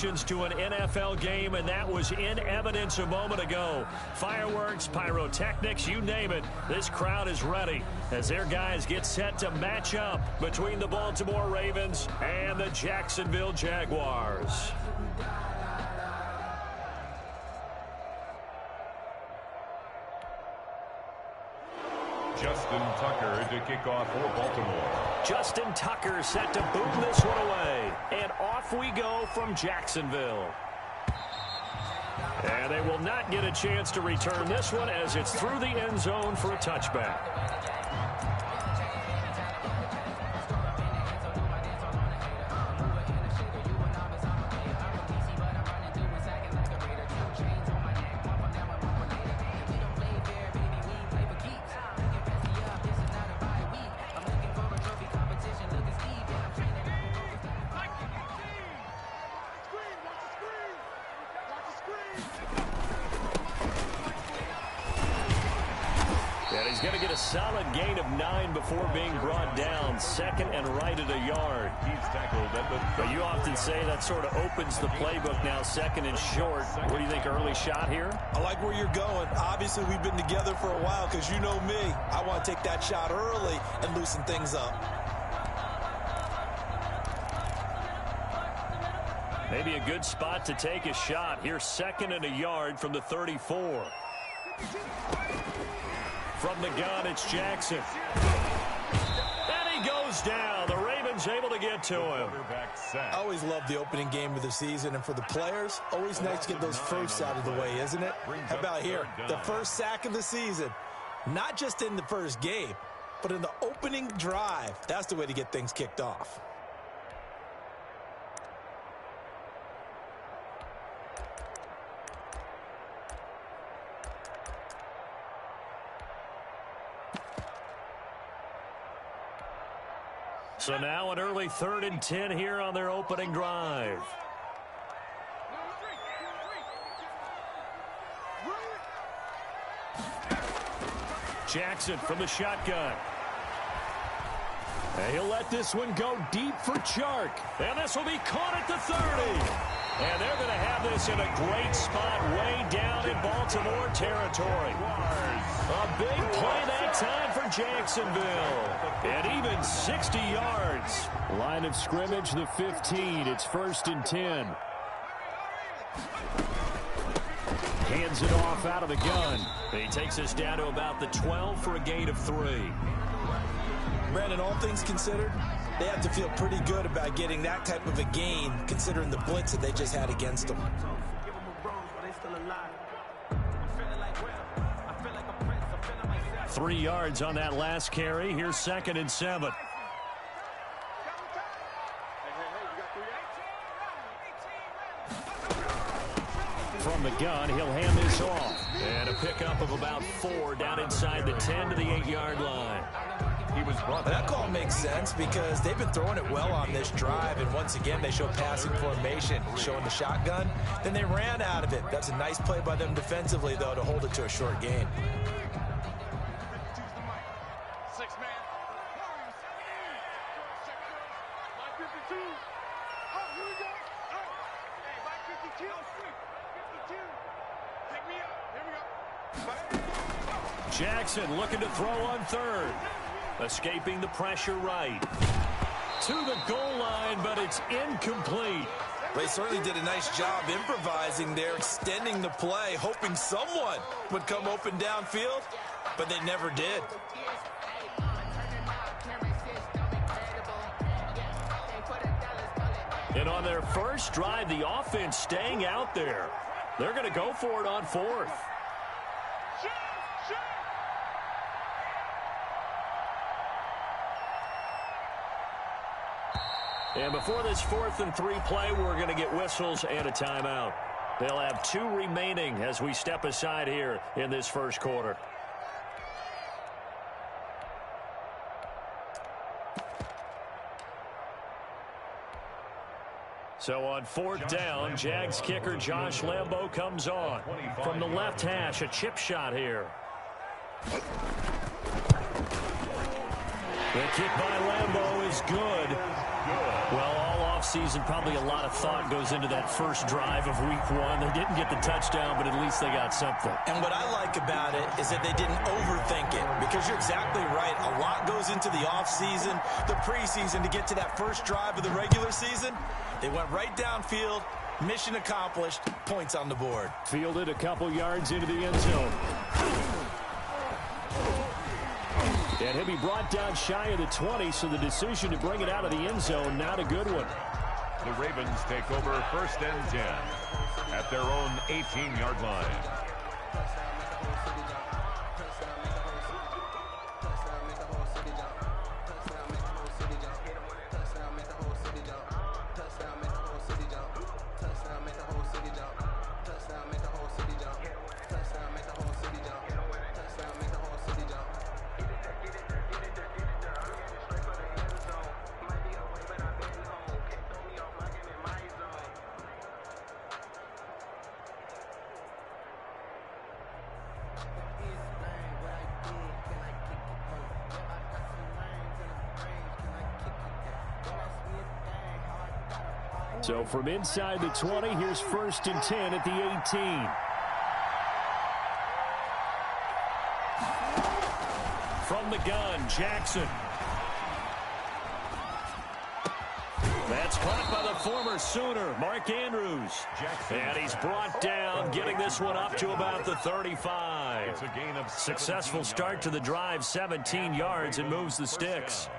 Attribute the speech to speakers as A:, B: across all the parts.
A: reactions to an NFL game, and that was in evidence a moment ago. Fireworks, pyrotechnics, you name it. This crowd is ready as their guys get set to match up between the Baltimore Ravens and the Jacksonville Jaguars.
B: Justin Tucker to kick off for Baltimore.
A: Justin Tucker set to boom this one away. And off we go from Jacksonville. And they will not get a chance to return this one as it's through the end zone for a touchback. He's going to get a solid gain of 9 before being brought down. Second and right at a yard.
B: He's tackled at the...
A: But you often say that sort of opens the playbook now, second and short. What do you think, early shot here?
C: I like where you're going. Obviously, we've been together for a while because you know me. I want to take that shot early and loosen things up.
A: Maybe a good spot to take a shot. Here's second and a yard from the 34. From the gun, it's Jackson. And he goes down. The Ravens able to get to him.
C: I always love the opening game of the season, and for the players, always nice to get those firsts out of the way, isn't it? How about here? The first sack of the season. Not just in the first game, but in the opening drive. That's the way to get things kicked off.
A: So now an early 3rd and 10 here on their opening drive. Jackson from the shotgun. And he'll let this one go deep for Chark. And this will be caught at the 30. And they're going to have this in a great spot way down in Baltimore territory. A big play that time for Jacksonville. And even 60 yards. Line of scrimmage, the 15. It's 1st and 10. Hands it off out of the gun. And he takes us down to about the 12 for a gain of 3.
C: Brandon, all things considered, they have to feel pretty good about getting that type of a gain, considering the blitz that they just had against them.
A: 3 yards on that last carry. Here's 2nd and 7. From the gun, he'll hand this off. And a pickup of about 4 down inside the 10 to the 8-yard line.
B: He was brought down.
C: That call makes sense because they've been throwing it well on this drive, and once again they show passing formation, showing the shotgun. Then they ran out of it. That's a nice play by them defensively, though, to hold it to a short gain.
A: Jackson looking to throw on 3rd. Escaping the pressure right. To the goal line, but it's incomplete.
C: They certainly did a nice job improvising there, extending the play, hoping someone would come open downfield, but they never did.
A: And on their first drive, the offense staying out there. They're going to go for it on 4th. And before this 4th and 3 play, we're going to get whistles and a timeout. They'll have 2 remaining as we step aside here in this first quarter. So on 4th down, Jags kicker Josh Lambo comes on. From the left hash, a chip shot here. The kick by Lambo is good. Well, all offseason, probably a lot of thought goes into that first drive of week one. They didn't get the touchdown, but at least they got something.
C: And what I like about it is that they didn't overthink it, because you're exactly right. A lot goes into the offseason, the preseason to get to that first drive of the regular season. They went right downfield, mission accomplished, points on the board.
A: Fielded a couple yards into the end zone. And he'll be brought down shy of the 20, so the decision to bring it out of the end zone, not a good one.
B: The Ravens take over 1st and 10 at their own 18-yard line.
A: So from inside the 20, here's 1st and 10 at the 18. From the gun, Jackson. That's caught by the former Sooner, Mark Andrews. And he's brought down, getting this one up to about the 35.
B: It's a gain of
A: successful start to the drive, 17 yards, and moves the sticks.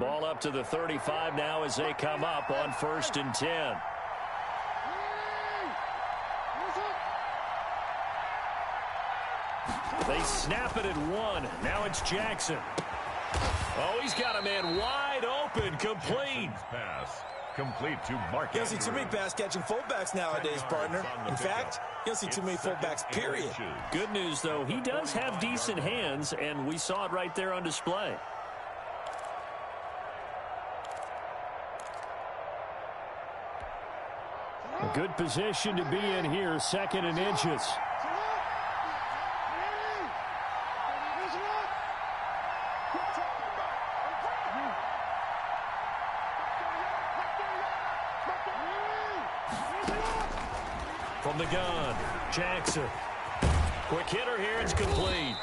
A: Ball up to the 35 now as they come up on 1st and 10. They snap it at 1. Now it's Jackson. Oh, he's got a man wide open, complete.
B: Pass complete to Mark.
C: You don't see too many pass-catching fullbacks nowadays, partner. In fact, you don't see too many fullbacks, period.
A: Good news, though, he does have decent hands, and we saw it right there on display. A good position to be in here, 2nd and inches. From the gun, Jackson. Quick hitter here, it's complete.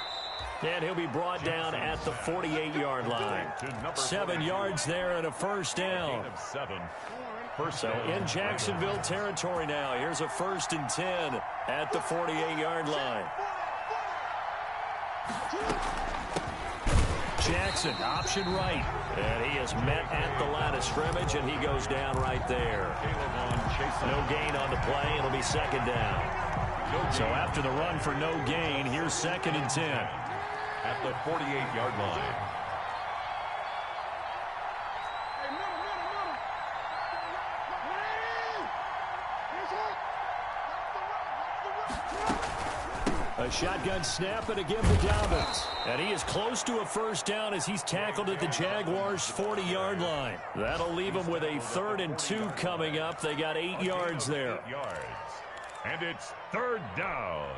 A: And he'll be brought down at the 48-yard line. 7 yards there and a 1st down. So in Jacksonville territory now. Here's a 1st and 10 at the 48-yard line. Jackson, option right. And he is met at the line of scrimmage, and he goes down right there. No gain on the play. It'll be 2nd down. So after the run for no gain, here's 2nd and 10.
B: At the 48-yard line.
A: A shotgun snap, and again for Dobbins. And he is close to a 1st down as he's tackled at the Jaguars' 40-yard line. That'll leave him with a 3rd and 2 coming up. They got 8 yards there.
B: 8 yards. And it's 3rd down.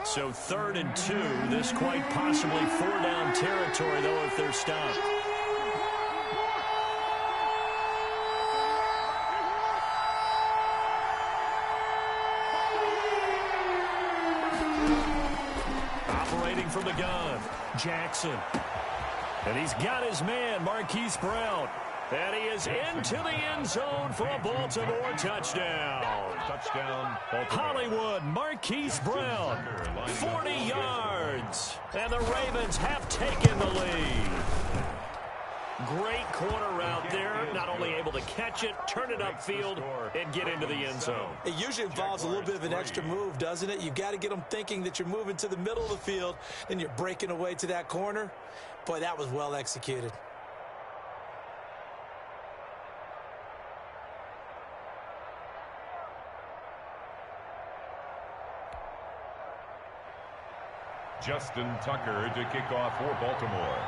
A: So 3rd and 2. This quite possibly 4-down territory, though, if they're stopped. Operating from the gun, Jackson. And he's got his man, Marquise Brown. And he is into the end zone for a Baltimore touchdown.
B: Touchdown, Baltimore.
A: Hollywood, Marquise Brown, 40 yards. And the Ravens have taken the lead. Great corner route there. Not only able to catch it, turn it upfield, and get into the end zone.
C: It usually involves a little bit of an extra move, doesn't it? You've got to get them thinking that you're moving to the middle of the field, and you're breaking away to that corner. Boy, that was well executed.
B: Justin Tucker to kick off for Baltimore.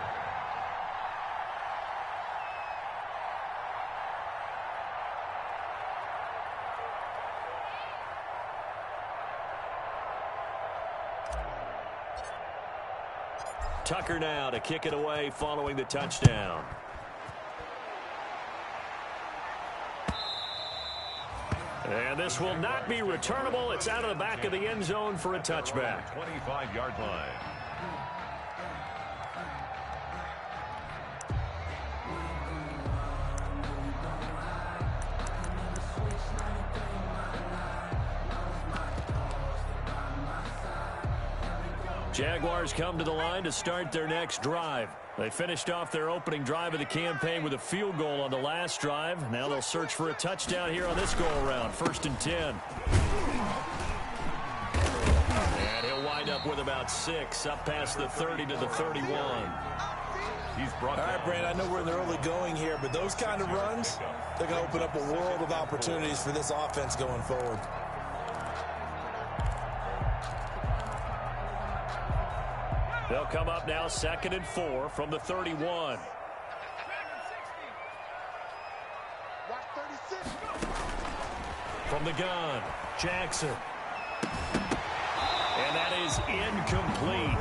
A: Tucker now to kick it away following the touchdown. And this will not be returnable. It's out of the back of the end zone for a touchback.
B: 25-yard line.
A: Jaguars come to the line to start their next drive. They finished off their opening drive of the campaign with a field goal on the last drive. Now they'll search for a touchdown here on this go-around. 1st and 10. And he'll wind up with about 6, up past the 30 to the 31.
B: He's brought
C: All right, Brand, I know we're in the early going here, but those kind of runs, they're going to open up a world of opportunities for this offense going forward.
A: They'll come up now 2nd and 4 from the 31. From the gun, Jackson. And that is incomplete.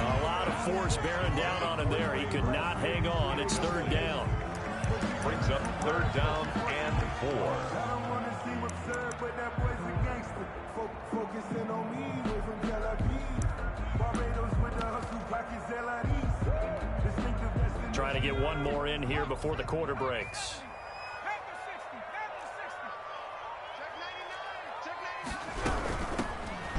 A: A lot of force bearing down on him there. He could not hang on. It's 3rd down.
B: Brings up 3rd down and 4.
A: Trying to get one more in here before the quarter breaks.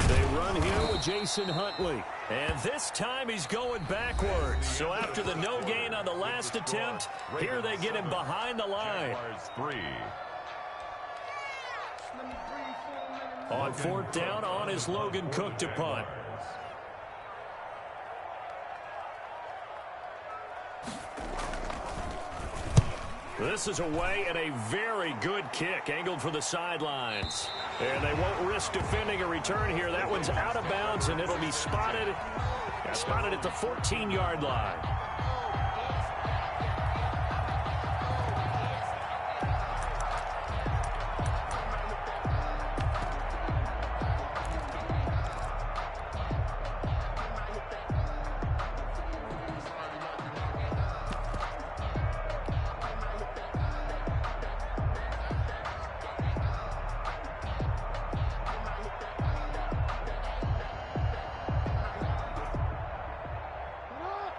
A: They run here with Jason Huntley. And this time he's going backwards. So after the no gain on the last attempt, here they get him behind the line. On 4th down, on is Logan Cook to punt. This is away and a very good kick, angled for the sidelines. And they won't risk defending a return here. That one's out of bounds, and it'll be spotted at the 14-yard line.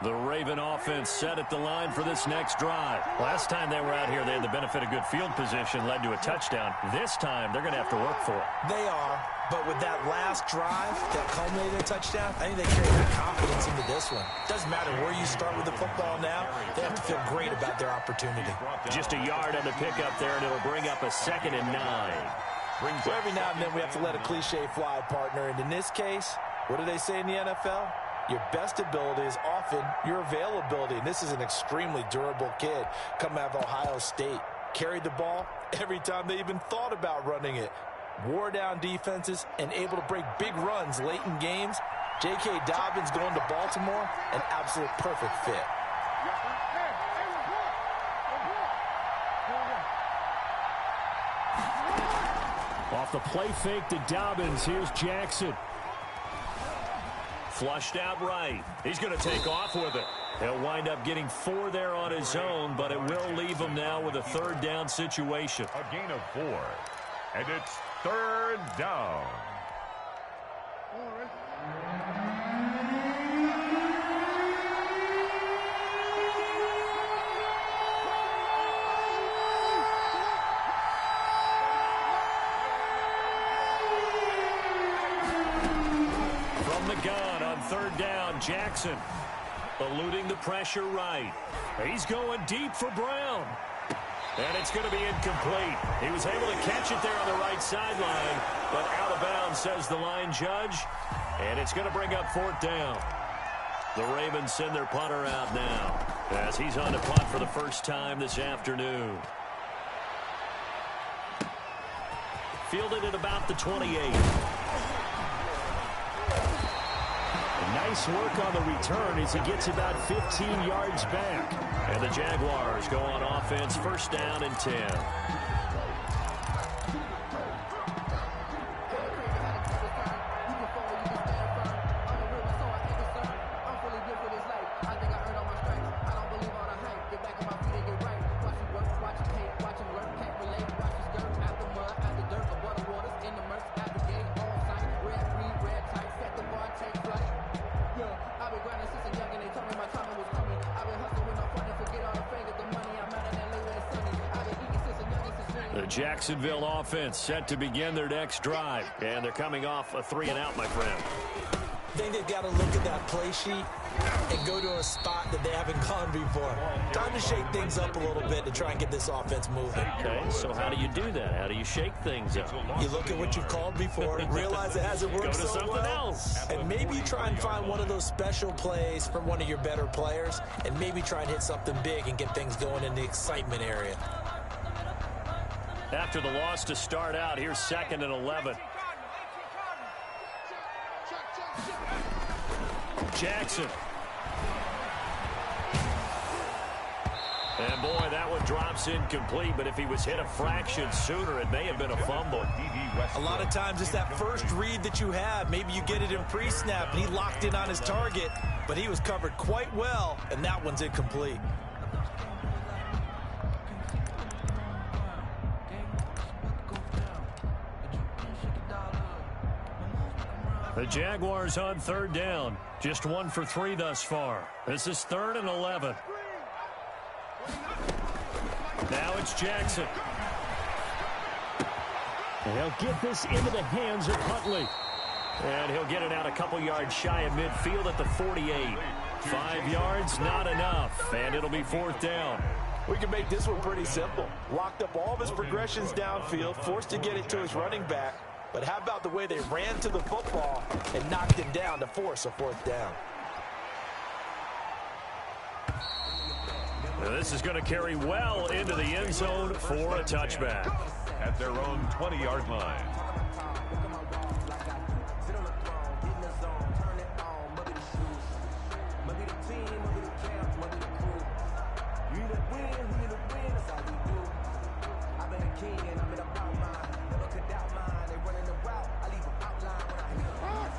A: The Raven offense set at the line for this next drive. Last time they were out here, they had the benefit of good field position, led to a touchdown. This time, they're going to have to work for it.
C: They are, but with that last drive that culminated in a touchdown, I think they carry their confidence into this one. Doesn't matter where you start with the football now, they have to feel great about their opportunity.
A: Just a yard on the pickup there, and it'll bring up a 2nd and 9.
C: So every now and then we have to let a cliche fly, partner. And in this case, what do they say in the NFL? Your best ability is often your availability. And this is an extremely durable kid coming out of Ohio State. Carried the ball every time they even thought about running it. Wore down defenses and able to break big runs late in games. J.K. Dobbins going to Baltimore, an absolute perfect fit.
A: Off the play fake to Dobbins, here's Jackson. Flushed out right. He's going to take off with it. He'll wind up getting 4 there on his own, but it will leave him now with a 3rd down situation.
B: A gain of 4. And it's 3rd down.
A: Gun on 3rd down. Jackson eluding the pressure right. He's going deep for Brown. And it's going to be incomplete. He was able to catch it there on the right sideline, but out of bounds, says the line judge. And it's going to bring up 4th down. The Ravens send their punter out now as he's on to punt for the first time this afternoon. Fielded at about the 28. Nice work on the return as he gets about 15 yards back. And the Jaguars go on offense, 1st down and 10. The Jacksonville offense set to begin their next drive. And they're coming off a 3-and-out, my friend.
C: I think they've got to look at that play sheet and go to a spot that they haven't gone before. Time to shake things up a little bit to try and get this offense moving.
A: Okay, so how do you do that? How do you shake things up?
C: You look at what you've called before, realize it hasn't worked so well.
A: Go to something else.
C: And maybe try and find one of those special plays from one of your better players, and maybe try and hit something big and get things going in the excitement area.
A: After the loss to start out, here's 2nd and 11. Jackson. And boy, that one drops incomplete, but if he was hit a fraction sooner, it may have been a fumble.
C: A lot of times it's that first read that you have. Maybe you get it in pre-snap, and he locked in on his target, but he was covered quite well, and that one's incomplete.
A: The Jaguars on 3rd down. Just 1 for 3 thus far. This is 3rd and 11. Now it's Jackson. And he'll get this into the hands of Huntley. And he'll get it out a couple yards shy of midfield at the 48. 5 yards, not enough. And it'll be 4th down.
C: We can make this one pretty simple. Locked up all of his progressions downfield, forced to get it to his running back. But how about the way they ran to the football and knocked him down to force a 4th down?
A: Now this is going to carry well into the end zone for a touchback.
B: At their own 20-yard line.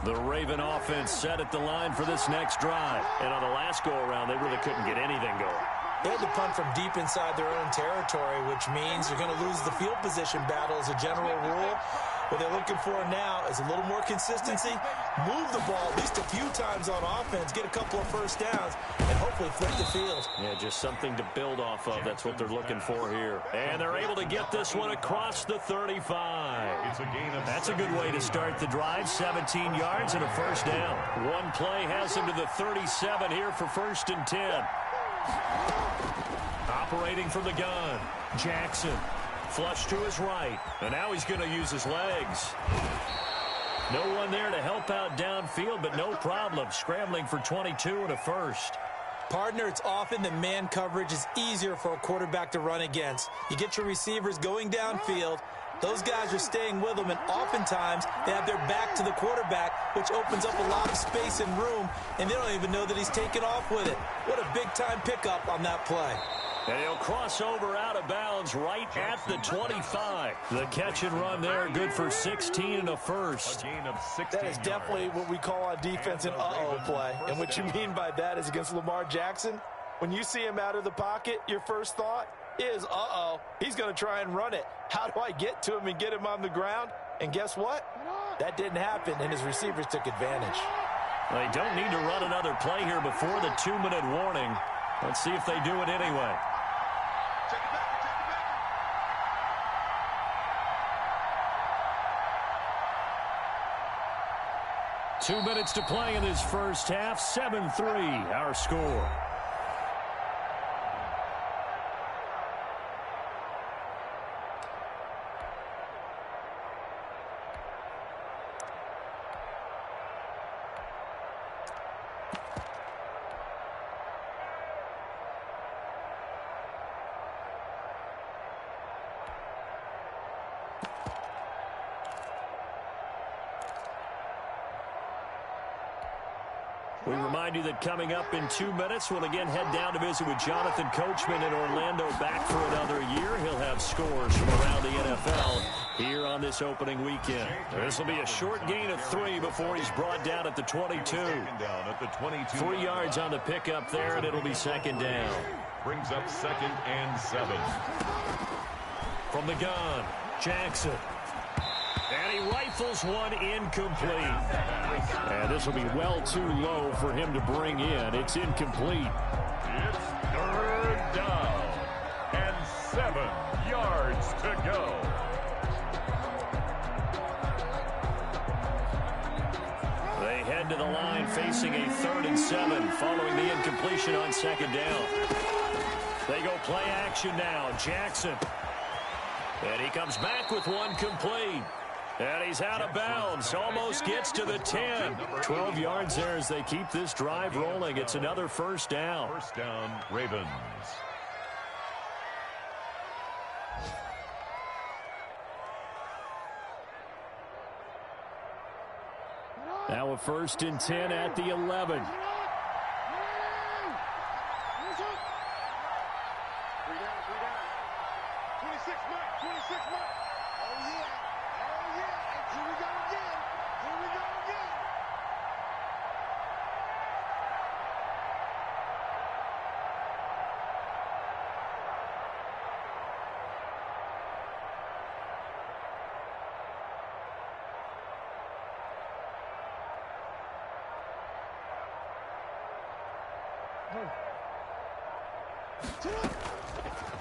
A: The Raven offense set at the line for this next drive. And on the last go-around, they really couldn't get anything going.
C: They had to punt from deep inside their own territory, which means you're going to lose the field position battle as a general rule. What they're looking for now is a little more consistency, move the ball at least a few times on offense, get a couple of 1st downs, and hopefully flip the field.
A: Yeah, just something to build off of. That's what they're looking for here. And they're able to get this one across the 35. That's a good way to start the drive. 17 yards and a 1st down. One play has him to the 37 here for 1st and 10. Operating from the gun, Jackson. Flush to his right, and now he's going to use his legs. No one there to help out downfield, but no problem. Scrambling for 22 and a 1st.
C: Partner, it's often that man coverage is easier for a quarterback to run against. You get your receivers going downfield. Those guys are staying with them, and oftentimes they have their back to the quarterback, which opens up a lot of space and room, and they don't even know that he's taken off with it. What a big-time pickup on that play.
A: And he'll cross over out of bounds right at the 25. The catch and run there, good for 16 and a 1st.
C: That is definitely what we call on defense an uh-oh play. And what you mean by that is against Lamar Jackson, when you see him out of the pocket, your first thought is, uh-oh, he's going to try and run it. How do I get to him and get him on the ground? And guess what? That didn't happen, and his receivers took advantage.
A: They don't need to run another play here before the 2-minute warning. Let's see if they do it anyway. 2 minutes to play in this first half. 7-3, our score. We remind you that coming up in 2 minutes, we'll again head down to visit with Jonathan Coachman in Orlando, back for another year. He'll have scores from around the NFL here on this opening weekend. This will be a short gain of 3 before he's brought down at the 22. 3 yards on the pickup there, and it'll be second down.
B: Brings up 2nd and 7.
A: From the gun, Jackson. And he rifles one incomplete. And this will be well too low for him to bring in. It's incomplete.
B: It's 3rd down and 7 yards to go.
A: They head to the line facing a 3rd and 7 following the incompletion on 2nd down. They go play action now. Jackson. And he comes back with one complete. And he's out of bounds. Almost gets to the 10. 12 yards there as they keep this drive rolling. It's another first down.
B: First down, Ravens.
A: Now a 1st and 10 at the 11.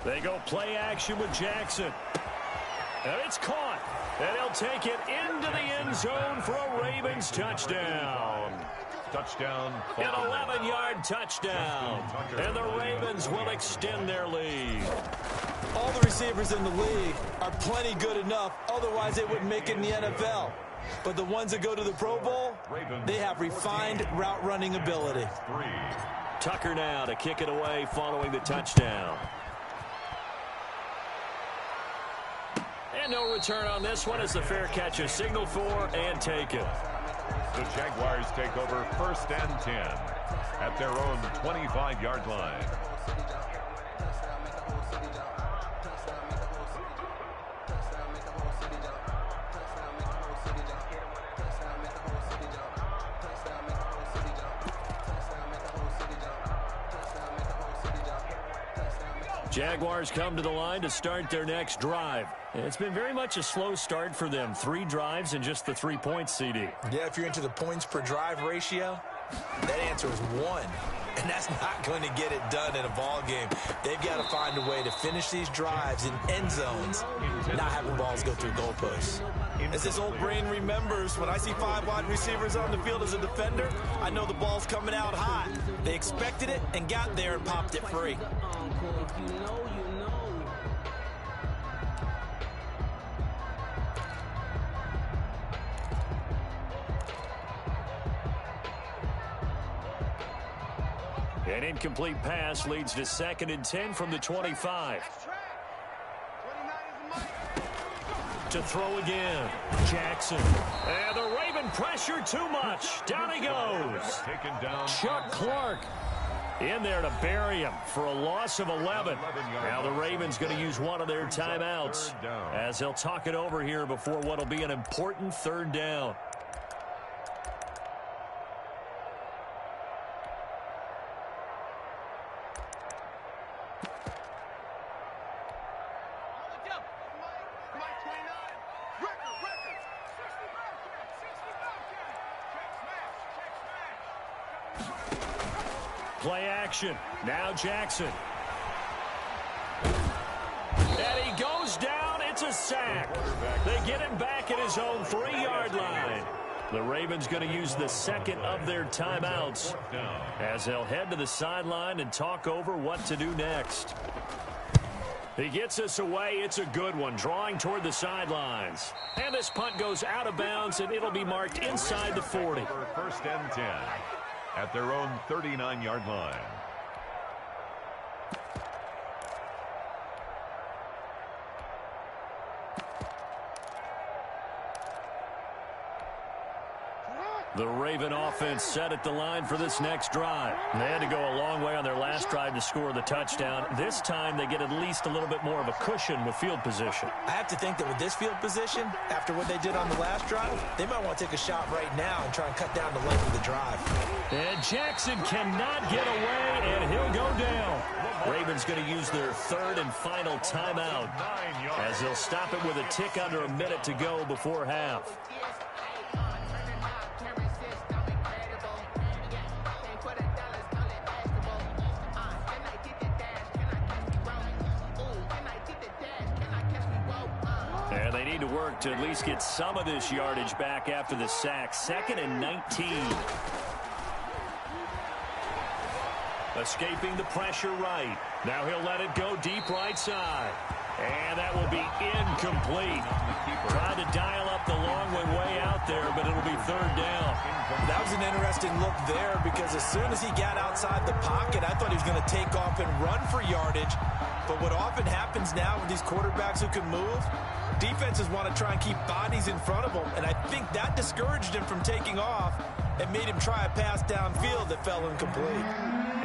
A: They go play action with Jackson. And it's caught. And he'll take it into the end zone for a Ravens touchdown.
B: Touchdown.
A: An 11-yard touchdown. And the Ravens will extend their lead.
C: All the receivers in the league are plenty good enough. Otherwise, they wouldn't make it in the NFL. But the ones that go to the Pro Bowl, they have refined route running ability.
A: Tucker now to kick it away following the touchdown. And no return on this one as the fair catch is signaled for and taken.
B: The Jaguars take over 1st and 10 at their own 25-yard line.
A: Jaguars come to the line to start their next drive. It's been very much a slow start for them. 3 drives and just the 3 points, CD.
C: Yeah, if you're into the points per drive ratio, that answer is 1. And that's not going to get it done in a ball game. They've got to find a way to finish these drives in end zones, not having balls go through goalposts. As this old brain remembers, when I see 5 wide receivers on the field as a defender, I know the ball's coming out hot. They expected it and got there and popped it free.
A: An incomplete pass leads to 2nd and 10 from the 25. To throw again, Jackson. And the Raven pressure too much. Down he goes.
B: Taken down.
A: Chuck Clark in there to bury him for a loss of 11. Now the Ravens going to use one of their timeouts as they'll talk it over here before what will be an important 3rd down. Play action. Now Jackson. And he goes down. It's a sack. They get him back at his own 3-yard line. The Ravens going to use the 2nd of their timeouts as they'll head to the sideline and talk over what to do next. He gets us away. It's a good one, drawing toward the sidelines. And this punt goes out of bounds, and it'll be marked inside the 40.
B: 1st and 10 at their own 39-yard line.
A: The Raven offense set at the line for this next drive. They had to go a long way on their last drive to score the touchdown. This time they get at least a little bit more of a cushion with field position.
C: I have to think that with this field position, after what they did on the last drive, they might want to take a shot right now and try and cut down the length of the drive.
A: And Jackson cannot get away, and he'll go down. Ravens going to use their third and final timeout as they'll stop it with a tick under a minute to go before half. And they need to work to at least get some of this yardage back after the sack. 2nd and 19. Escaping the pressure right. Now he'll let it go deep right side. And that will be incomplete. Tried to dial up the long way out there, but it'll be 3rd down.
C: That was an interesting look there because as soon as he got outside the pocket, I thought he was going to take off and run for yardage. But what often happens now with these quarterbacks who can move, defenses want to try and keep bodies in front of them, and I think that discouraged him from taking off and made him try a pass downfield that fell incomplete.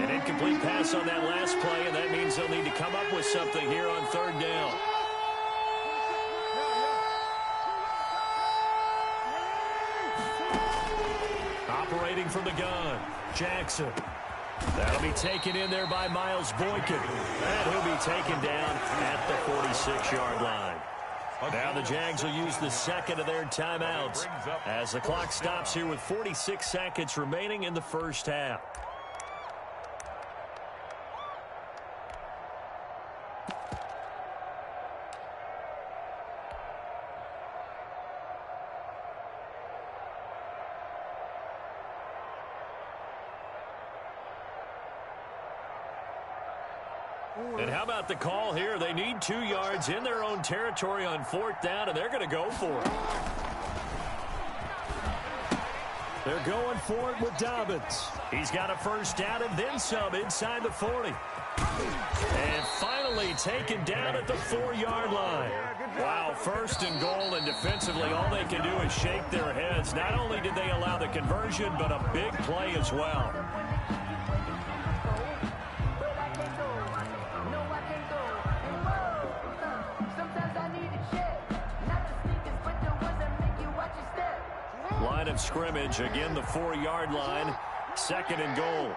A: An incomplete pass on that last play, and that means they'll need to come up with something here on 3rd down. Operating from the gun, Jackson. That'll be taken in there by Miles Boykin. And he'll be taken down at the 46-yard line. Now the Jags will use the 2nd of their timeouts as the clock stops here with 46 seconds remaining in the first half. And how about the call here? They need 2 yards in their own territory on 4th down, and they're going to go for it. They're going for it with Dobbins. He's got a 1st down and then some inside the 40. And finally taken down at the 4-yard line. Wow, 1st and goal, and defensively all they can do is shake their heads. Not only did they allow the conversion, but a big play as well. Line of scrimmage, again the 4-yard line, 2nd and goal.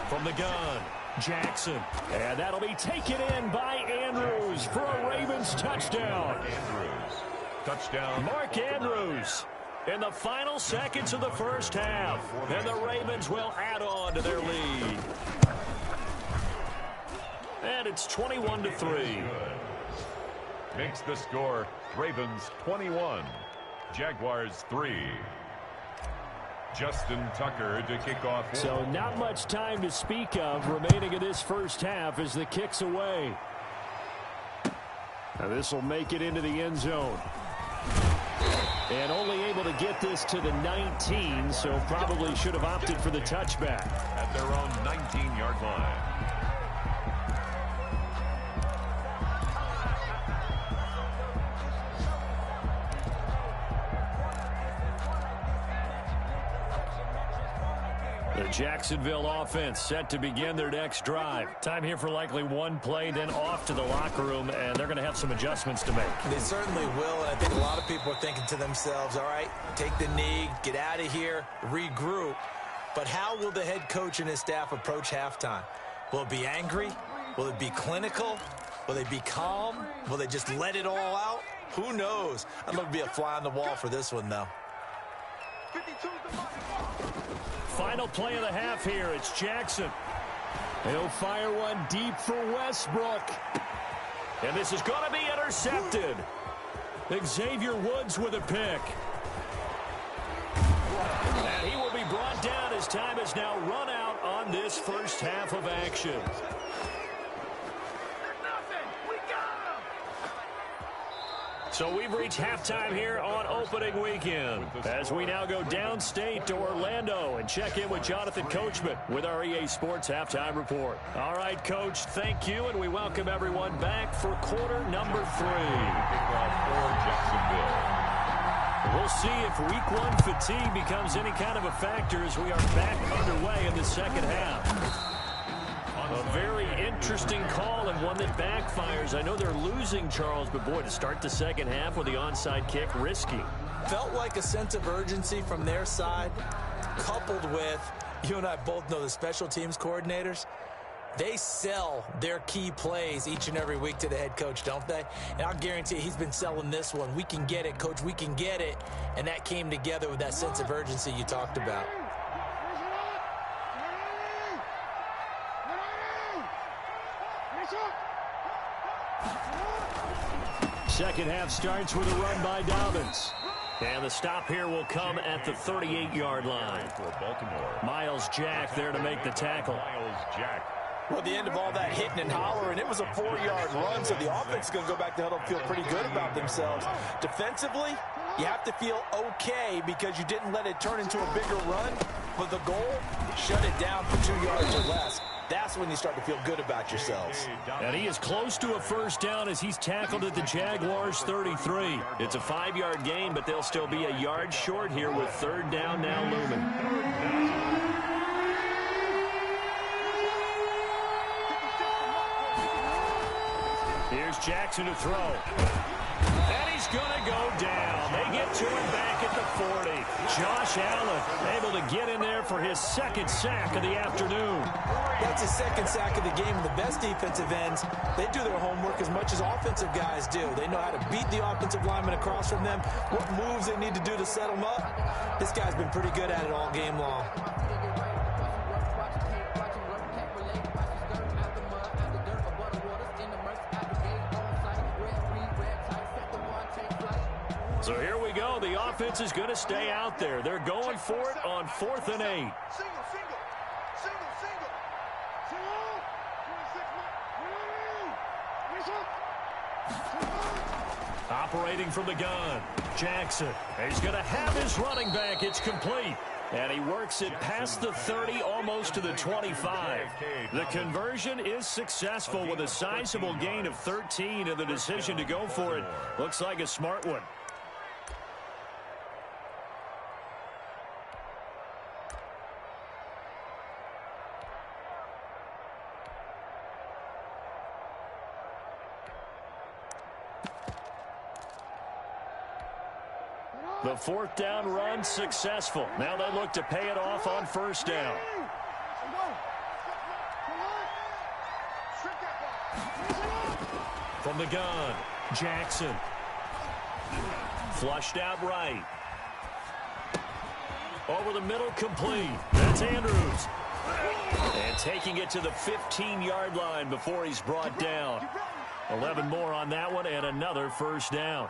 A: From the gun, Jackson. And that'll be taken in by Andrews for a Ravens touchdown.
B: Andrews. Touchdown.
A: Mark Andrews in the final seconds of the first half. And the Ravens will add on to their lead. And it's 21-3.
B: Makes the score Ravens 21, Jaguars 3. Justin Tucker to kick off.
A: So not much time to speak of remaining in this first half as the kick's away. Now this will make it into the end zone. And only able to get this to the 19, so probably should have opted for the touchback.
B: At their own 19-yard line.
A: The Jacksonville offense set to begin their next drive. Time here for likely one play, then off to the locker room, and they're going to have some adjustments to make.
C: They certainly will, and I think a lot of people are thinking to themselves, all right, take the knee, get out of here, regroup. But how will the head coach and his staff approach halftime? Will it be angry? Will it be clinical? Will they be calm? Will they just let it all out? Who knows? I'd love to be a fly on the wall for this one, though.
A: Final play of the half here. It's Jackson. He'll fire one deep for Westbrook. And this is going to be intercepted. Xavier Woods with a pick. And he will be brought down as time has now run out on this first half of action. So we've reached halftime here on opening weekend as we now go downstate to Orlando and check in with Jonathan Coachman with our EA Sports Halftime Report. All right, Coach, thank you, and we welcome everyone back for quarter number 3. We'll see if week 1 fatigue becomes any kind of a factor as we are back underway in the second half. A very interesting call and one that backfires. I know they're losing, Charles, but boy, to start the second half with the onside kick, risky.
C: Felt like a sense of urgency from their side, coupled with, you and I both know the special teams coordinators, they sell their key plays each and every week to the head coach, don't they? And I'll guarantee he's been selling this one. We can get it, Coach, we can get it. And that came together with that sense of urgency you talked about.
A: Second half starts with a run by Dobbins. And the stop here will come at the 38-yard line. Miles Jack there to make the tackle.
C: Well, the end of all that hitting and hollering, it was a 4-yard run, so the offense is going to go back to huddle and feel pretty good about themselves. Defensively, you have to feel okay because you didn't let it turn into a bigger run, but the goal, shut it down for 2 yards or less. That's when you start to feel good about yourselves.
A: And he is close to a first down as he's tackled at the Jaguars' 33. It's a 5-yard gain, but they'll still be a yard short here with third down now looming. Here's Jackson to throw. And he's going to go down. They get to him back at the 40. Josh Allen able to get in there for his second sack of the afternoon.
C: That's his second sack of the game. The best defensive ends, they do their homework as much as offensive guys do. They know how to beat the offensive lineman across from them, what moves they need to do to set them up. This guy's been pretty good at it all game long.
A: So here we go. The offense is going to stay out there. They're going for it on 4th and 8. Operating from the gun, Jackson. He's going to have his running back. It's complete. And he works it past the 30, almost to the 25. The conversion is successful with a sizable gain of 13, and the decision to go for it looks like a smart one. The 4th down run successful. Now they look to pay it off on first down. From the gun, Jackson. Flushed out right. Over the middle, complete. That's Andrews. And taking it to the 15-yard line before he's brought down. 11 more on that one and another first down.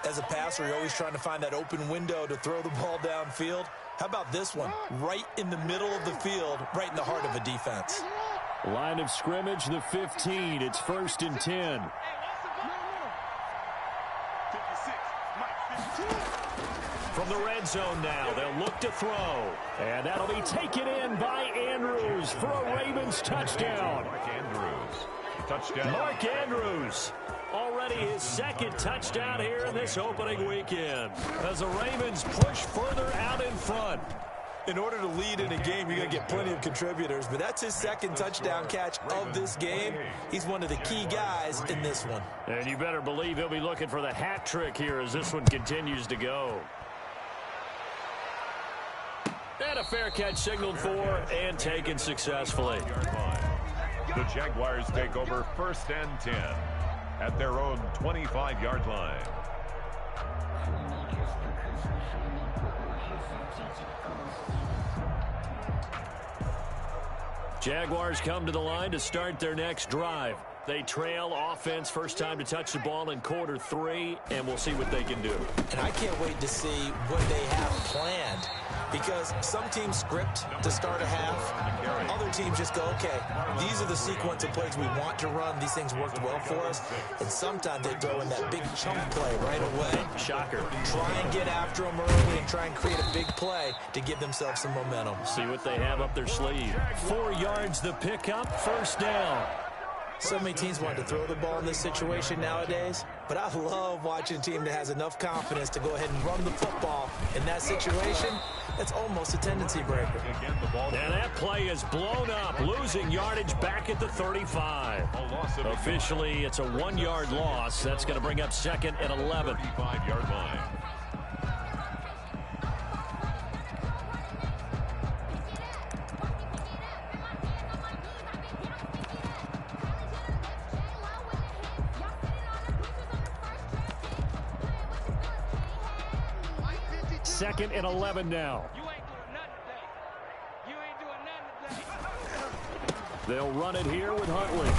C: As a passer, you're always trying to find that open window to throw the ball downfield. How about this one? Right in the middle of the field, right in the heart of a defense.
A: Line of scrimmage, the 15. It's 1st and 10. From the red zone now, they'll look to throw. And that'll be taken in by Andrews for a Ravens touchdown. Mark Andrews. Already his second touchdown here in this opening weekend as the Ravens push further out in front.
C: In order to lead in a game, you're going to get plenty of contributors, but that's his second touchdown catch of this game. He's one of the key guys in this one.
A: And you better believe he'll be looking for the hat trick here as this one continues to go. And a fair catch signaled for and taken successfully.
B: The Jaguars take over 1st and 10. At their own 25-yard line.
A: Jaguars come to the line to start their next drive. They trail offense, first time to touch the ball in quarter 3, and we'll see what they can do.
C: And I can't wait to see what they have planned, because some teams script to start a half. Other teams just go, okay, these are the sequence of plays we want to run. These things worked well for us. And sometimes they throw in that big chunk play right away.
A: Shocker.
C: Try and get after them early and try and create a big play to give themselves some momentum.
A: See what they have up their sleeve. 4 yards the pickup, first down.
C: So many teams want to throw the ball in this situation nowadays, but I love watching a team that has enough confidence to go ahead and run the football in that situation. That's almost a tendency breaker.
A: And that play is blown up, losing yardage back at the 35. Officially, it's a 1-yard loss. That's going to bring up 2nd and 11.
B: 35-yard line.
A: Second and 11 now.
D: You ain't doing nothing today. You ain't doing nothing today.
A: They'll run it here with Huntley.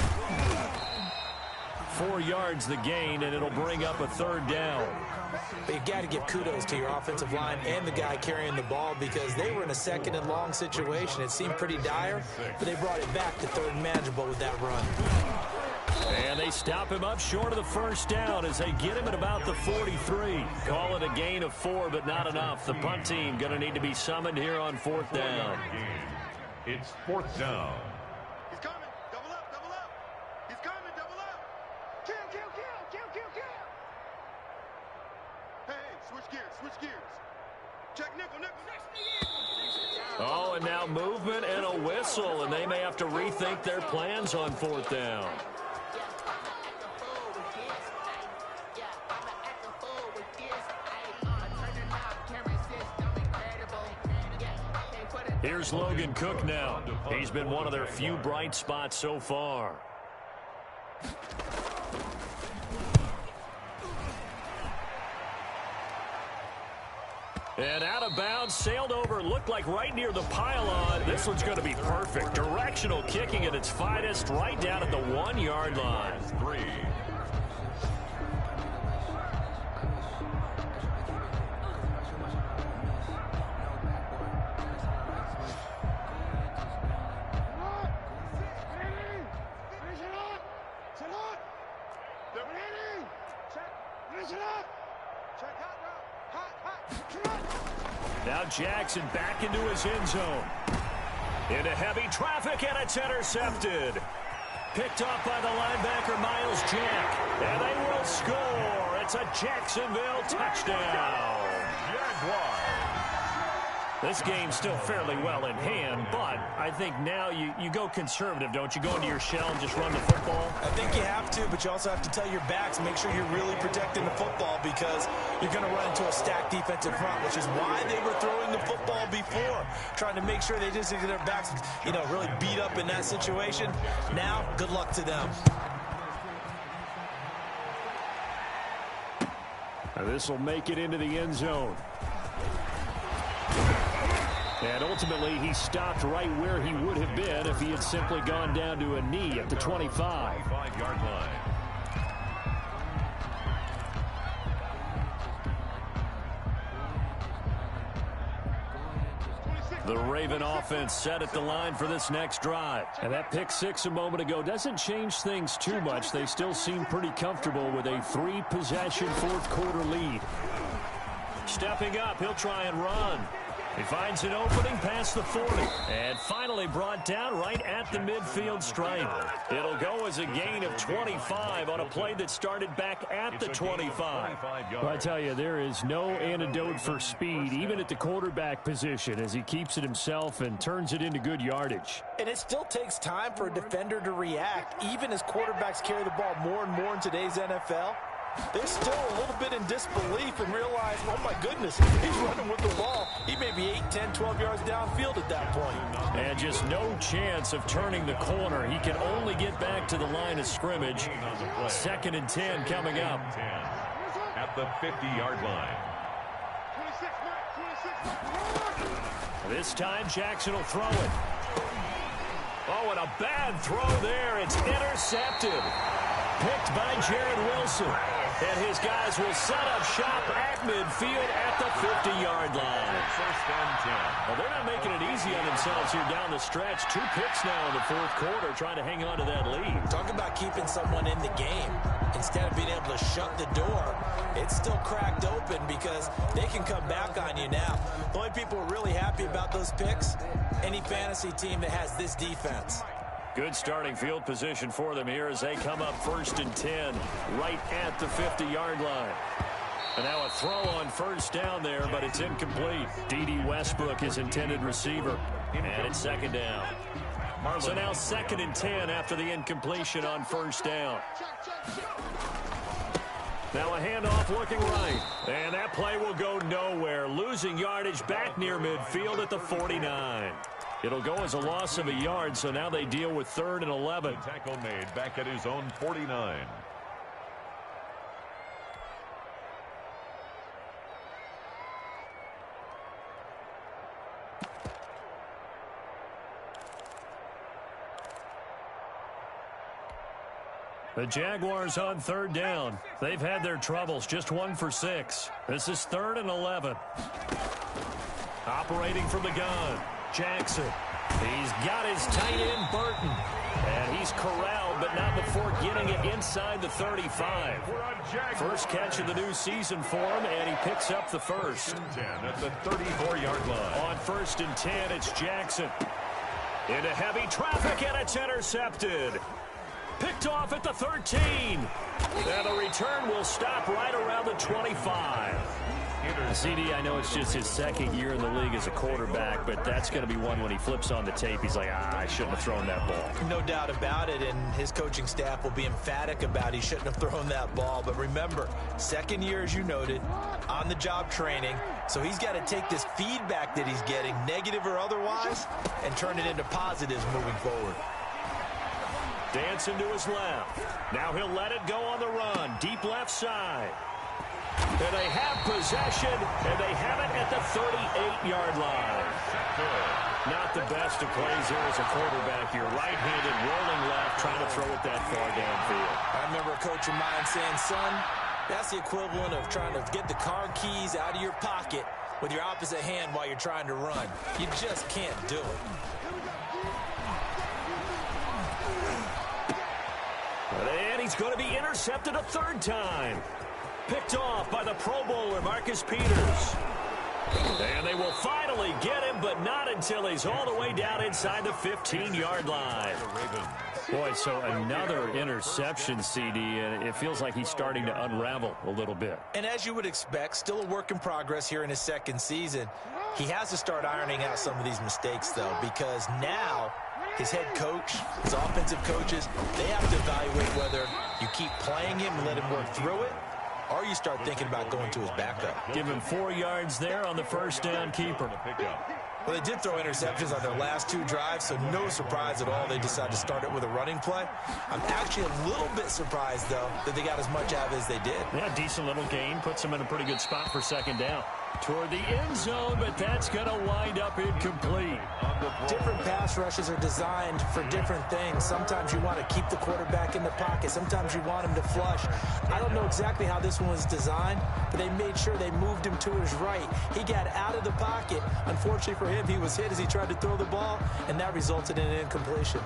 A: 4 yards the gain, and it'll bring up a 3rd down.
C: But you've got to give kudos to your offensive line and the guy carrying the ball, because they were in a 2nd and long situation. It seemed pretty dire, but they brought it back to 3rd and manageable with that run.
A: And they stop him up short of the first down as they get him at about the 43. Call it a gain of 4, but not enough. The punt team going to need to be summoned here on 4th down.
B: It's 4th down.
E: He's coming. Double up, double up. He's coming, double up. Kill, kill, kill, kill, kill, kill. Hey, switch gears, switch gears. Check nickel, nickel.
A: Oh, and now movement and a whistle, and they may have to rethink their plans on 4th down. Here's Logan Cook now. He's been one of their few bright spots so far. And out of bounds, sailed over, looked like right near the pylon. This one's going to be perfect. Directional kicking at its finest, right down at the 1-yard line.
B: 3.
A: Now Jackson back into his end zone. Into heavy traffic, and it's intercepted. Picked off by the linebacker, Miles Jack. And they will score. It's a Jacksonville touchdown.
B: Jaguars.
A: This game's still fairly well in hand, but I think now you go conservative, don't you? Go into your shell and just run the football?
C: I think you have to, but you also have to tell your backs, make sure you're really protecting the football, because you're going to run into a stacked defensive front, which is why they were throwing the football before, trying to make sure they just get their backs, really beat up in that situation. Now, good luck to them.
A: Now this will make it into the end zone. And ultimately, he stopped right where he would have been if he had simply gone down to a knee at the 25.
B: 25-yard line.
A: The Raven offense set at the line for this next drive. And that pick six a moment ago doesn't change things too much. They still seem pretty comfortable with a 3-possession fourth-quarter lead. Stepping up, he'll try and run. He finds an opening past the 40. And finally brought down right at the midfield stripe. It'll go as a gain of 25 on a play that started back at the 25.
F: Well, I tell you, there is no antidote for speed, even at the quarterback position, as he keeps it himself and turns it into good yardage.
C: And it still takes time for a defender to react, even as quarterbacks carry the ball more and more in today's NFL. They're still a little bit in disbelief and realize, oh my goodness, he's running with the ball. He may be 8, 10, 12 yards downfield at that point.
A: And just no chance of turning the corner. He can only get back to the line of scrimmage. 2nd and 10 coming up.
B: At the 50-yard line.
A: This time Jackson will throw it. Oh, and a bad throw there. It's intercepted. Picked by Jared Wilson. And his guys will set up shop at midfield at the 50-yard line.
B: First and 10.
A: Well, they're not making it easy on themselves here down the stretch. 2 picks now in the fourth quarter, trying to hang on to that lead.
C: Talk about keeping someone in the game. Instead of being able to shut the door, it's still cracked open because they can come back on you now. The only people who are really happy about those picks, any fantasy team that has this defense.
A: Good starting field position for them here as they come up first and 10 right at the 50-yard line. And now a throw on first down there, but it's incomplete. D.D. Westbrook is intended receiver, and it's second down. So now second and 10 after the incompletion on first down. Now a handoff looking right, and that play will go nowhere. Losing yardage back near midfield at the 49. It'll go as a loss of a yard, so now they deal with 3rd and 11.
B: The tackle made back at his own 49.
A: The Jaguars on 3rd down. They've had their troubles, just 1 for 6. This is 3rd and 11. Operating from the gun. Jackson. He's got his tight end, Burton. And he's corralled, but not before getting it inside the 35. First catch of the new season for him, and he picks up the first.
B: 10 at the 34-yard line.
A: On 1st and 10, it's Jackson. Into heavy traffic, and it's intercepted. Picked off at the 13. And the return will stop right around the 25. CD, I know it's just his 2nd year in the league as a quarterback, but that's going to be one when he flips on the tape. He's like, I shouldn't have thrown that ball.
C: No doubt about it, and his coaching staff will be emphatic about he shouldn't have thrown that ball. But remember, 2nd year, as you noted, on-the-job training, so he's got to take this feedback that he's getting, negative or otherwise, and turn it into positives moving forward.
A: Dancing to his left. Now he'll let it go on the run. Deep left side. And they have possession, and they have it at the 38-yard line. Not the best of plays there as a quarterback. You're right-handed, rolling left, trying to throw it that far downfield.
C: I remember a coach of mine saying, son, that's the equivalent of trying to get the car keys out of your pocket with your opposite hand while you're trying to run. You just can't do it.
A: And he's going to be intercepted a 3rd time. Picked off by the Pro Bowler, Marcus Peters. And they will finally get him, but not until he's all the way down inside the 15-yard line. Boy, so another interception, CD, and it feels like he's starting to unravel a little bit.
C: And as you would expect, still a work in progress here in his 2nd season. He has to start ironing out some of these mistakes, though, because now his head coach, his offensive coaches, they have to evaluate whether you keep playing him and let him work through it, or you start thinking about going to his backup.
A: Give him 4 yards there on the first down keeper.
C: Well, they did throw interceptions on their last 2 drives, so no surprise at all they decided to start it with a running play. I'm actually a little bit surprised, though, that they got as much out of it as they did.
A: Yeah, decent little gain. Puts them in a pretty good spot for 2nd down. Toward the end zone, but that's going to wind up incomplete.
C: Different pass rushes are designed for different things. Sometimes you want to keep the quarterback in the pocket. Sometimes you want him to flush. I don't know exactly how this one was designed, but they made sure they moved him to his right. He got out of the pocket. Unfortunately for him, he was hit as he tried to throw the ball, and that resulted in an incompletion.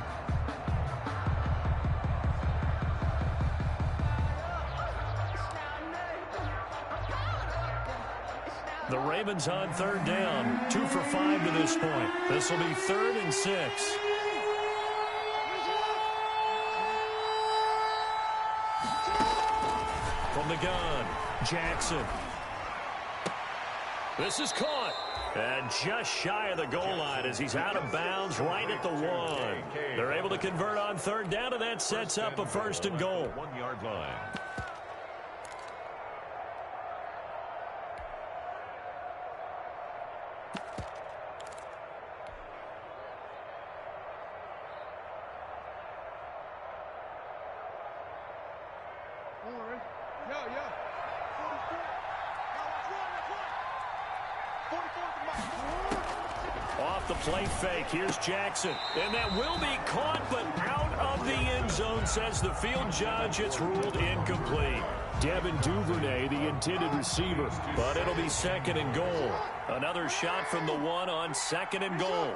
A: The Ravens on 3rd down. 2 for 5 to this point. This will be 3rd and 6. From the gun, Jackson. This is caught. And just shy of the goal line as he's out of bounds right at the 1. They're able to convert on 3rd down, and that sets up a 1st and goal.
B: 1-yard line.
A: off the play fake. Here's Jackson. And that will be caught, but out of the end zone, says the field judge. It's ruled incomplete.
F: Devin Duvernay, the intended receiver.
A: But it'll be second and goal. Another shot from the one on second and goal.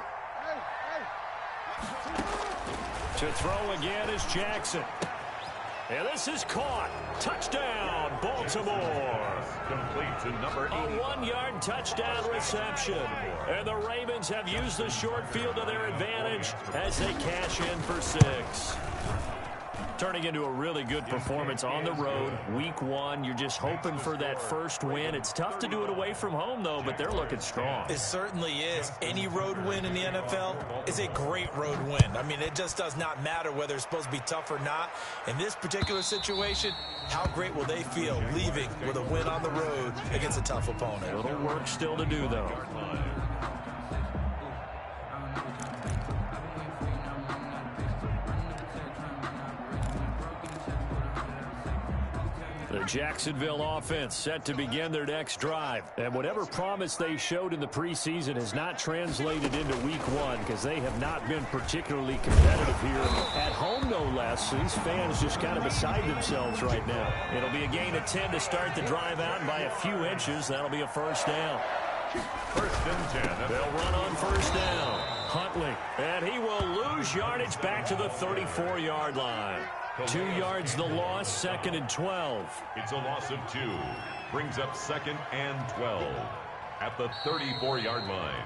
A: To throw again is Jackson. And this is caught. Touchdown, Baltimore.
B: Complete to number 80.
A: A 1-yard touchdown reception. And the Ravens have used the short field to their advantage as they cash in for 6. Turning into a really good performance on the road. Week 1, you're just hoping for that first win. It's tough to do it away from home, though, but they're looking strong.
C: It certainly is. Any road win in the NFL is a great road win. I mean, it just does not matter whether it's supposed to be tough or not. In this particular situation, how great will they feel leaving with a win on the road against a tough opponent?
A: A little work still to do, though. The Jacksonville offense set to begin their next drive. And whatever promise they showed in the preseason has not translated into week 1 because they have not been particularly competitive here at home, no less. These fans just kind of beside themselves right now. It'll be a gain of 10 to start the drive out by a few inches. That'll be a first down.
B: First and 10.
A: They'll run on first down. Huntley, and he will lose yardage back to the 34-yard line. 2 yards the loss, second and 12.
B: It's a loss of 2. Brings up second and 12 at the 34-yard line.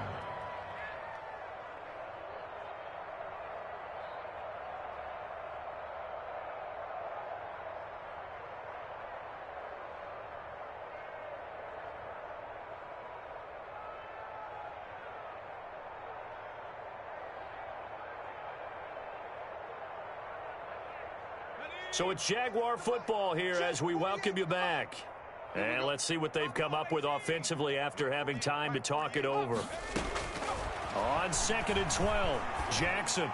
A: So it's Jaguar football here as we welcome you back. And let's see what they've come up with offensively after having time to talk it over. On second and 12, Jackson.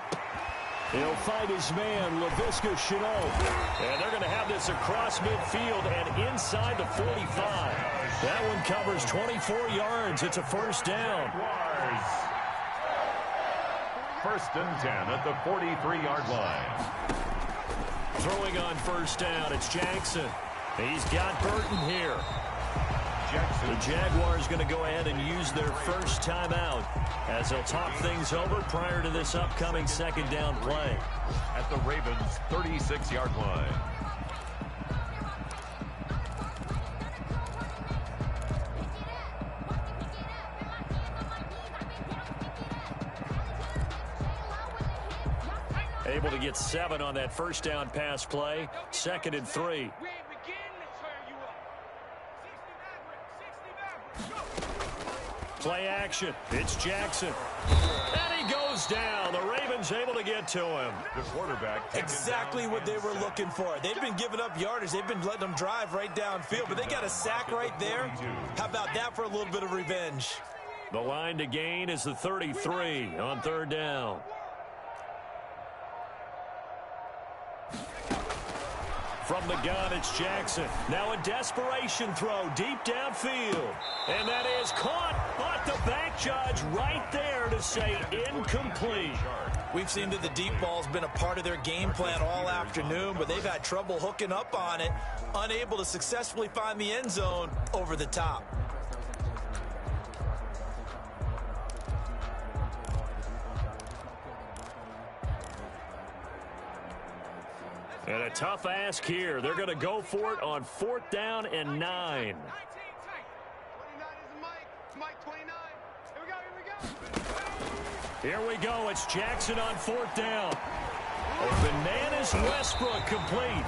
F: He'll find his man, Laviska Shenault.
A: And they're going to have this across midfield and inside the 45. That one covers 24 yards. It's a first down.
B: First and 10 at the 43-yard line.
A: Throwing on first down, it's Jackson. He's got Burton here.
B: Jackson.
A: The Jaguars going to go ahead and use their first timeout as they'll talk things over prior to this upcoming second down play.
B: At the Ravens' 36-yard line.
A: Able to get 7 on that first down pass play. Second and 3.
D: We ain't beginning to turn you up.
A: Play action. It's Jackson. And he goes down. The Ravens able to get to him.
B: The quarterback.
C: Exactly what they were looking for. They've been giving up yardage. They've been letting them drive right downfield, but they got a sack right there. How about that for a little bit of revenge?
A: The line to gain is the 33 on third down. From the gun, it's Jackson. Now a desperation throw deep downfield. And that is caught, but the back judge right there to say incomplete.
C: We've seen that the deep ball's been a part of their game plan all afternoon, but they've had trouble hooking up on it, unable to successfully find the end zone over the top.
A: And a tough ask here. They're going to go for it on fourth down and 9.
E: 29 is Mike 29.
A: Here we go. It's Jackson on fourth down. Open man is Westbrook complete.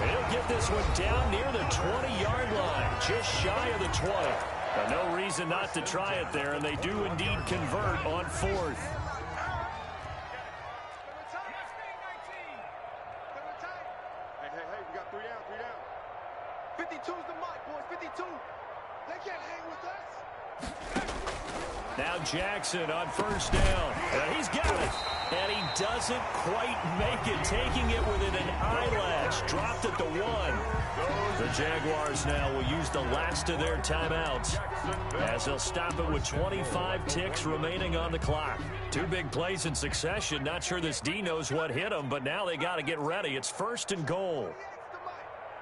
A: He'll get this one down near the 20-yard line, just shy of the 20. No reason not to try it there, and they do indeed convert on fourth.
E: Hey, we got 3 down. 52's the mic, boys. 52. They can't hang with us.
A: Now Jackson on first down. And he's got it. And he doesn't quite make it, taking it within an eyelash. Dropped at the 1. The Jaguars now will use the last of their timeouts as they'll stop it with 25 ticks remaining on the clock. 2 big plays in succession. Not sure this D knows what hit him, but now they got to get ready. It's 1st and goal.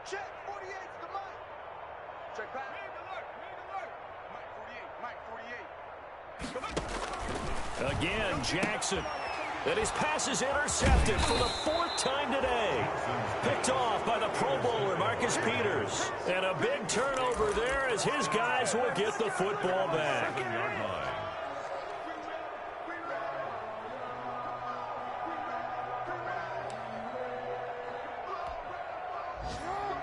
E: Check, 48's the mic. Check back. Mike 48.
A: Again, Jackson. And his pass is intercepted for the 4th time today. Picked off by the Pro Bowler, Marcus Peters. And a big turnover there as his guys will get the football back.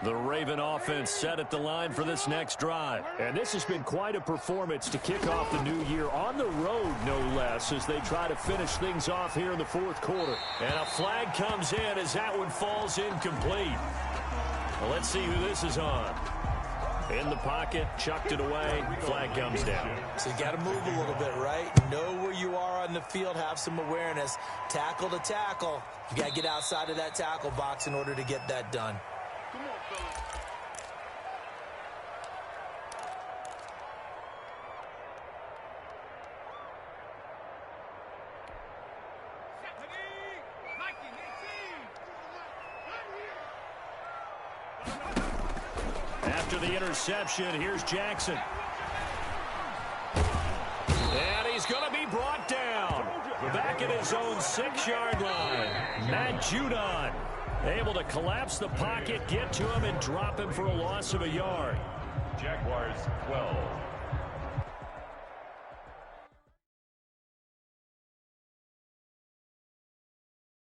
A: The Raven offense set at the line for this next drive.
F: And this has been quite a performance to kick off the new year on the road, no less, as they try to finish things off here in the 4th quarter.
A: And a flag comes in as that one falls incomplete. Well, let's see who this is on. In the pocket, chucked it away, flag comes down.
C: So you got to move a little bit, right? Know where you are on the field, have some awareness. Tackle to tackle. You got to get outside of that tackle box in order to get that done.
E: Come on, fellas.
A: After the interception, here's Jackson. And he's going to be brought down. Back at his own 6-yard line. Matt Judon able to collapse the pocket, get to him, and drop him for a loss of a yard.
B: Jaguars 12,